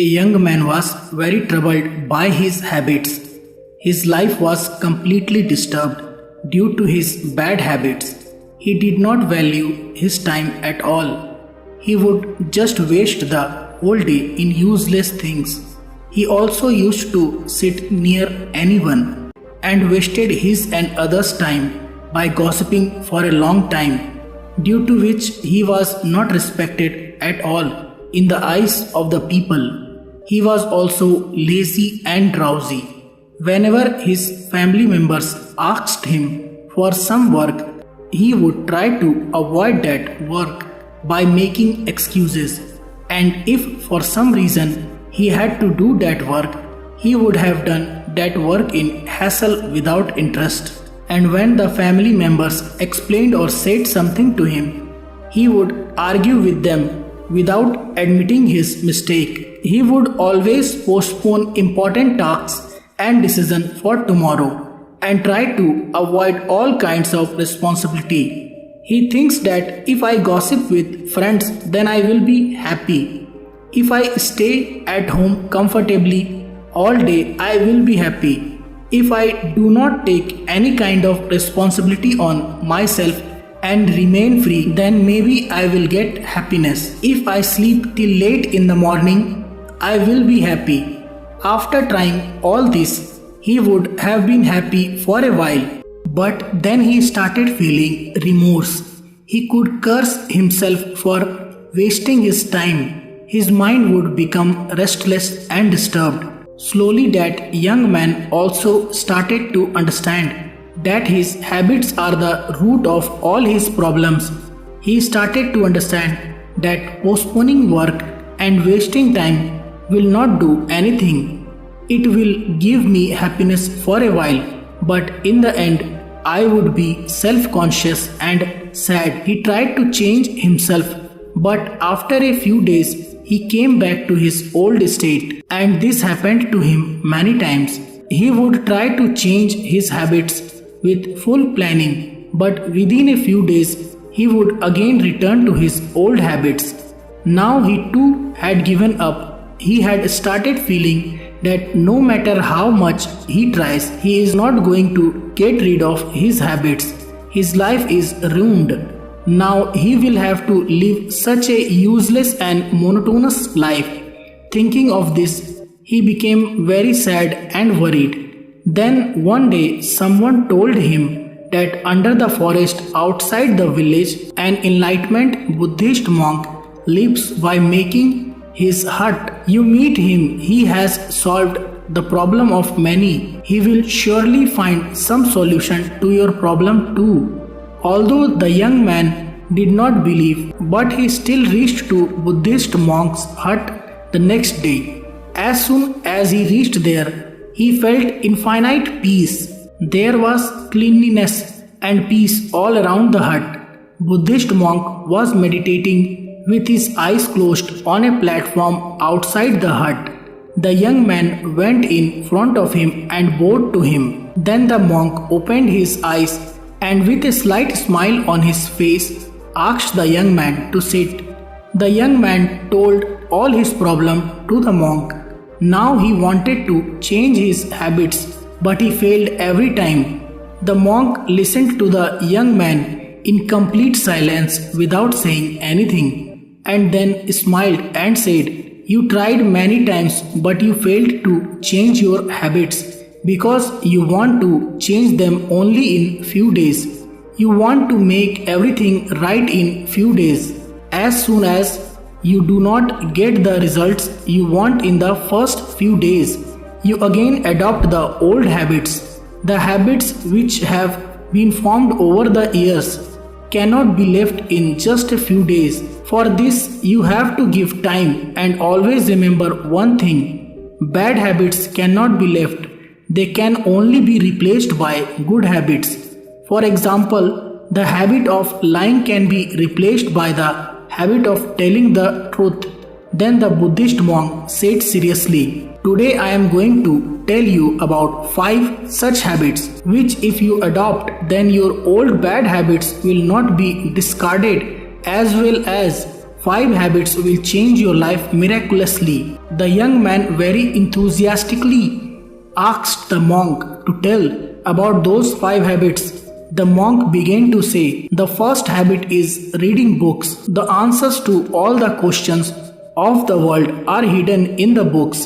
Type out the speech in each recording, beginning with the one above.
A young man was very troubled by his habits. His life was completely disturbed due to his bad habits. He did not value his time at all. He would just waste the whole day in useless things. He also used to sit near anyone and wasted his and others' time by gossiping for a long time, due to which he was not respected at all in the eyes of the people. He was also lazy and drowsy. Whenever his family members asked him for some work, he would try to avoid that work by making excuses. And if for some reason he had to do that work, he would have done that work in hassle without interest. And when the family members explained or said something to him, he would argue with them without admitting his mistake. He would always postpone important tasks and decisions for tomorrow and try to avoid all kinds of responsibility. He thinks that if I gossip with friends, then I will be happy. If I stay at home comfortably all day, I will be happy. If I do not take any kind of responsibility on myself and remain free, then maybe I will get happiness. If I sleep till late in the morning, I will be happy. After trying all this, he would have been happy for a while, but then he started feeling remorse. He could curse himself for wasting his time. His mind would become restless and disturbed. Slowly that young man also started to understand that his habits are the root of all his problems. He started to understand that postponing work and wasting time will not do anything. It will give me happiness for a while, but in the end, I would be self-conscious and sad. He tried to change himself, but after a few days, he came back to his old state, and this happened to him many times. He would try to change his habits with full planning, but within a few days, he would again return to his old habits. Now he too had given up. He had started feeling that no matter how much he tries, he is not going to get rid of his habits. His life is ruined. Now he will have to live such a useless and monotonous life. Thinking of this, he became very sad and worried. Then one day someone told him that under the forest outside the village, an enlightened Buddhist monk lives by making his hut. You meet him, he has solved the problem of many. He will surely find some solution to your problem too. Although the young man did not believe, but he still reached to Buddhist monk's hut the next day. As soon as he reached there, he felt infinite peace. There was cleanliness and peace all around the hut. Buddhist monk was meditating with his eyes closed on a platform outside the hut. The young man went in front of him and bowed to him. Then the monk opened his eyes and with a slight smile on his face asked the young man to sit. The young man told all his problem to the monk. Now he wanted to change his habits, but he failed every time. The monk listened to the young man in complete silence without saying anything, and then smiled and said, "You tried many times, but you failed to change your habits because you want to change them only in few days. You want to make everything right in few days. As soon as you do not get the results you want in the first few days, you again adopt the old habits. The habits which have been formed over the years cannot be left in just a few days. For this, you have to give time, and always remember one thing: bad habits cannot be left. They can only be replaced by good habits. For example, the habit of lying can be replaced by the habit of telling the truth." Then the Buddhist monk said seriously, "Today I am going to tell you about 5 such habits which if you adopt, then your old bad habits will not be discarded, as well as 5 habits will change your life miraculously. The young man very enthusiastically asked the monk to tell about those 5 habits. The monk began to say, "The first habit is reading books. The answers to all the questions of the world are hidden in the books,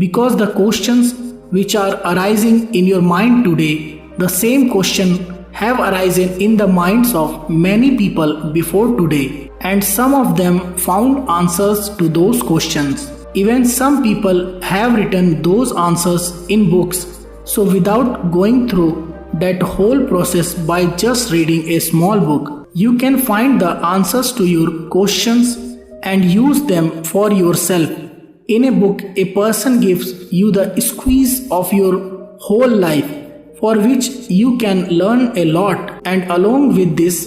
because the questions which are arising in your mind today, the same question have arisen in the minds of many people before today, and some of them found answers to those questions. Even some people have written those answers in books. So without going through that whole process by just reading a small book, you can find the answers to your questions and use them for yourself. In a book, a person gives you the squeeze of your whole life, for which you can learn a lot, and along with this,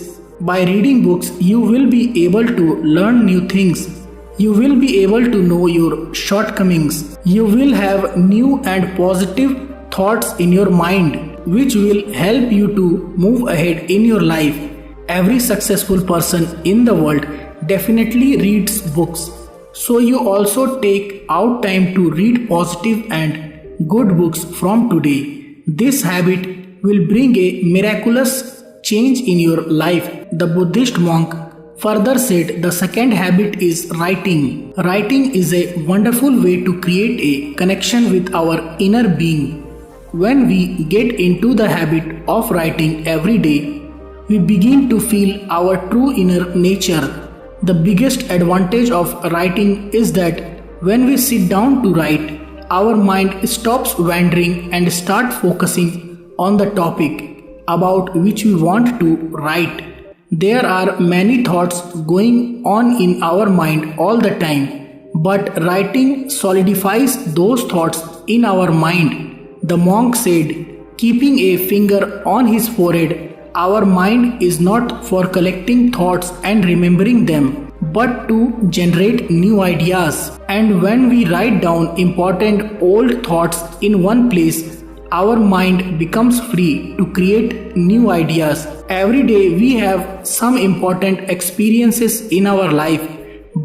by reading books, you will be able to learn new things. You will be able to know your shortcomings. You will have new and positive thoughts in your mind, which will help you to move ahead in your life. Every successful person in the world definitely reads books. So you also take out time to read positive and good books from today. This habit will bring a miraculous change in your life." The Buddhist monk further said the second habit is writing. Writing is a wonderful way to create a connection with our inner being. When we get into the habit of writing every day, we begin to feel our true inner nature. The biggest advantage of writing is that when we sit down to write, our mind stops wandering and starts focusing on the topic about which we want to write. There are many thoughts going on in our mind all the time, but writing solidifies those thoughts in our mind. The monk said, keeping a finger on his forehead, our mind is not for collecting thoughts and remembering them, but to generate new ideas. And when we write down important old thoughts in one place, our mind becomes free to create new ideas. Every day we have some important experiences in our life,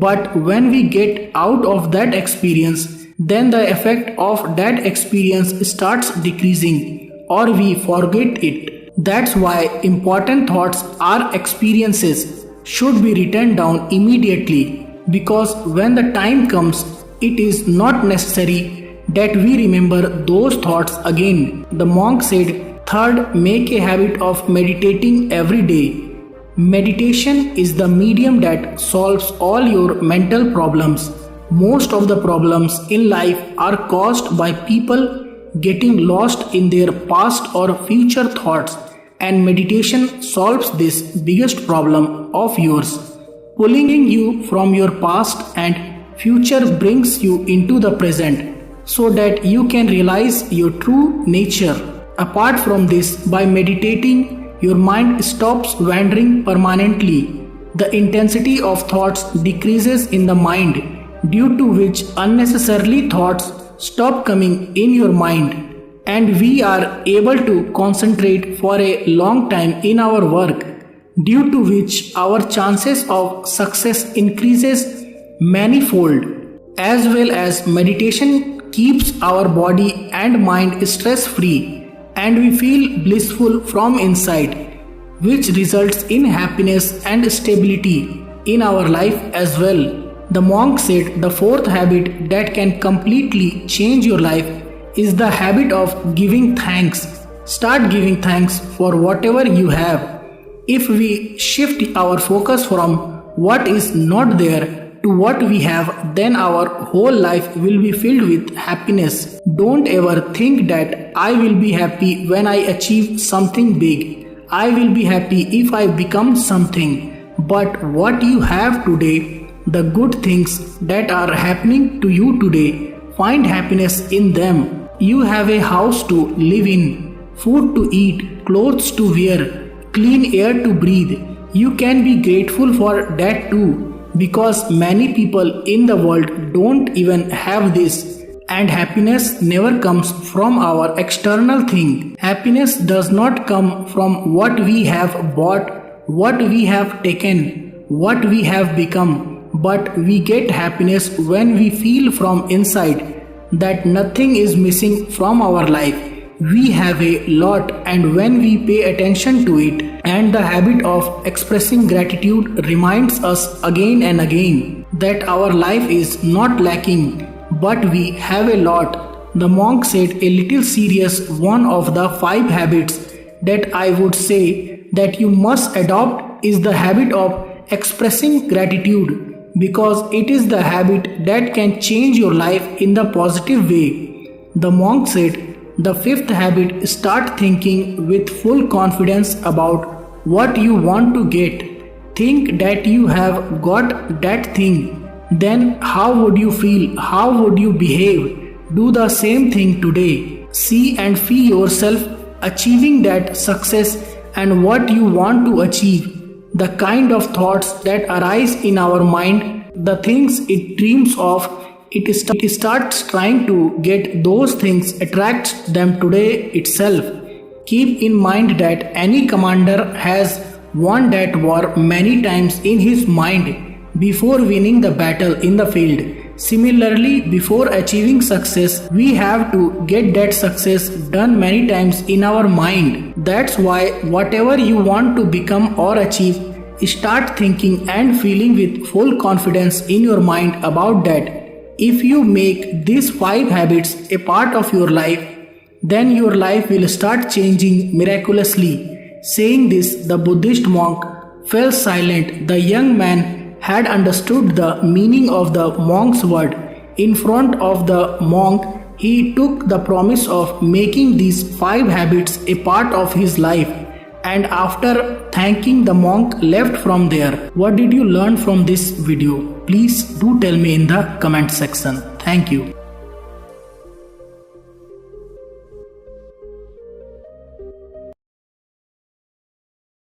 but when we get out of that experience, then the effect of that experience starts decreasing, or we forget it. That's why important thoughts or experiences should be written down immediately, because when the time comes, it is not necessary that we remember those thoughts again. The monk said, third, make a habit of meditating every day. Meditation is the medium that solves all your mental problems. Most of the problems in life are caused by people getting lost in their past or future thoughts, and meditation solves this biggest problem of yours. Pulling you from your past and future brings you into the present so that you can realize your true nature. Apart from this, by meditating, your mind stops wandering permanently. The intensity of thoughts decreases in the mind, due to which unnecessarily thoughts stop coming in your mind, and we are able to concentrate for a long time in our work, due to which our chances of success increases manifold. As well as meditation keeps our body and mind stress free, and we feel blissful from inside, which results in happiness and stability in our life as well. The monk said the fourth habit that can completely change your life is the habit of giving thanks. Start giving thanks for whatever you have. If we shift our focus from what is not there to what we have, then our whole life will be filled with happiness. Don't ever think that I will be happy when I achieve something big. I will be happy if I become something. But what you have today, the good things that are happening to you today, find happiness in them. You have a house to live in, food to eat, clothes to wear, clean air to breathe. You can be grateful for that too, because many people in the world don't even have this. And happiness never comes from our external thing. Happiness does not come from what we have bought, what we have taken, what we have become, but we get happiness when we feel from inside that nothing is missing from our life. We have a lot, and when we pay attention to it, and the habit of expressing gratitude reminds us again and again that our life is not lacking, but we have a lot. The monk said, a little serious, one of the 5 habits that I would say that you must adopt is the habit of expressing gratitude, because it is the habit that can change your life in the positive way. The monk said, the 5th habit, start thinking with full confidence about what you want to get. Think that you have got that thing. Then how would you feel? How would you behave? Do the same thing today. See and feel yourself achieving that success and what you want to achieve. The kind of thoughts that arise in our mind, the things it dreams of, it starts trying to get those things, attracts them today itself. Keep in mind that any commander has won that war many times in his mind before winning the battle in the field. Similarly, before achieving success, we have to get that success done many times in our mind. That's why whatever you want to become or achieve, start thinking and feeling with full confidence in your mind about that. If you make these 5 habits a part of your life, then your life will start changing miraculously. Saying this, the Buddhist monk fell silent. The young man had understood the meaning of the monk's word. In front of the monk, he took the promise of making these 5 habits a part of his life, and after thanking the monk, left from there. What did you learn from this video? Please do tell me in the comment section. Thank you.